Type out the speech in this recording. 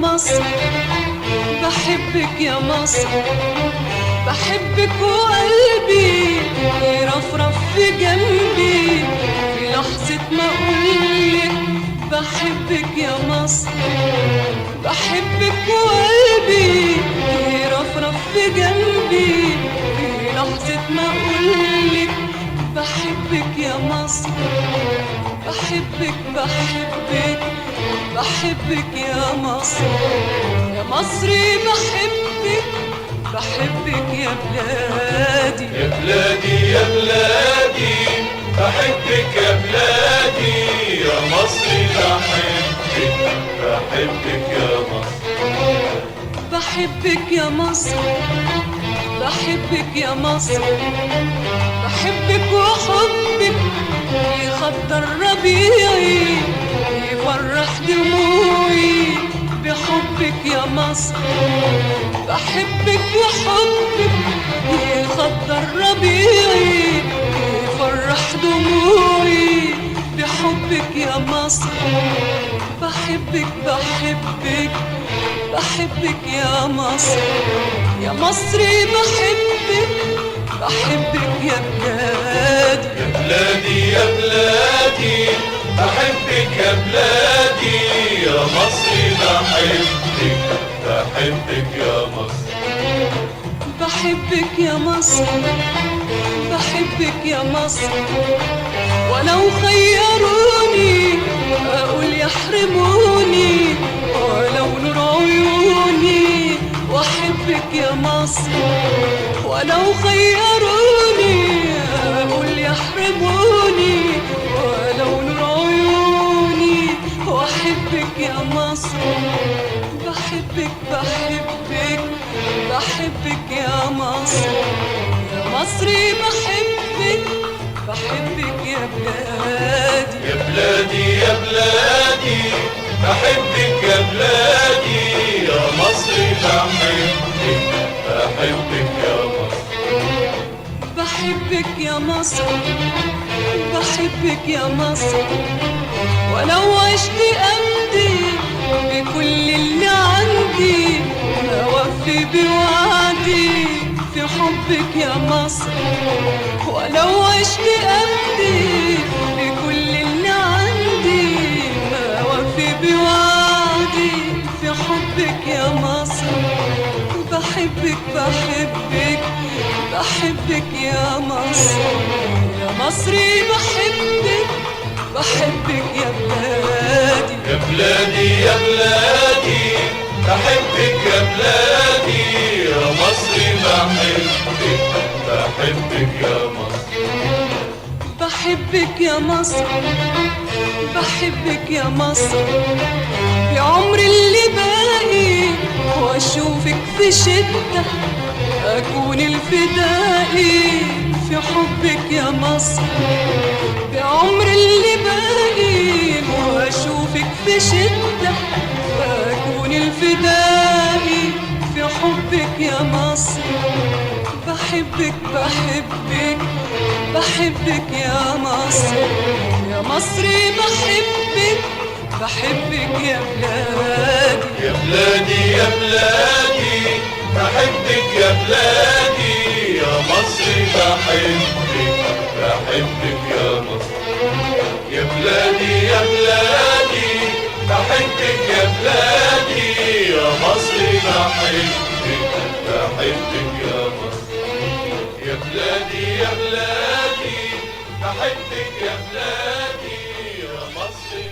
مصر، بحبك يا مصر، بحبك وقلبي يرفرف في جنبي في لحظة ما أقولك بحبك يا مصر. بحبك وقلبي يرفرف في جنبي في لحظة ما أقولك بحبك يا مصر. بحبك بحبك بحبك يا مصر، يا مصري بحبك بحبك يا بلادي. يا بلادي يا بلادي بحبك يا بلادي، يا مصري بحبك بحبك يا مصر. بحبك يا مصر، بحبك يا مصر، بحبك وحبك يخضر ربيعي يفرح دموعي بحبك يا مصر. بحبك وحبك يخضر ربيعي يفرح دموعي بحبك يا مصر. بحبك بحبك بحبك يا مصر، يا مصري بحبك بحبك يا بلادي. يا بلادي يا بلادي بحبك يا بلادي، يا مصري بحبك بحبك يا مصر. بحبك يا مصر، بحبك يا مصر، ولو خيروني أقول يحرموني ولو نور عيوني وأحبك يا مصر. ولو خيروني أقول يحرموني ولو نور عيوني وأحبك يا مصر. بحبك بحبك بحبك يا مصر، يا مصري بحبك بحبك يا بلادي. يا بلادي يا بلادي بحبك يا بلادي، يا مصري بحبك بحبك يا مصر. بحبك يا مصر، بحبك يا مصر، ولو عشت أمضي بكل اللي عندي أوفي بوعدي في حبك يا مصر. ولو عشت أمضي بكل اللي عندي أوفي بوعدي في حبك يا مصر. بحبك بحبك بحبك يا مصر، يا مصري بحبك بحبك يا بلادي. يا بلادي يا بلادي بحبك يا بلادي، يا مصري بحبك بحبك يا مصر. بحبك يا مصر، بحبك يا مصر، في عمري اللي باقي واشوفك في شدة اكون الفدائي في حبك يا مصر. في عمري اللي باقي واشوفك في شدة اكون الفدائي في حبك يا مصر. بحبك بحبك بحبك يا مصر، يا مصري بحبك بحبك يا بلادي. يا بلادي يا بلادي بحبك يا بلادي، يا مصري بحبك بحبك يا مصر. يا بلادي يا بلادي بحبك يا بلادي، يا مصري بحبك بحبك يا مصر. يا بلادي يا بلادي بحبك يا بلادي، يا مصري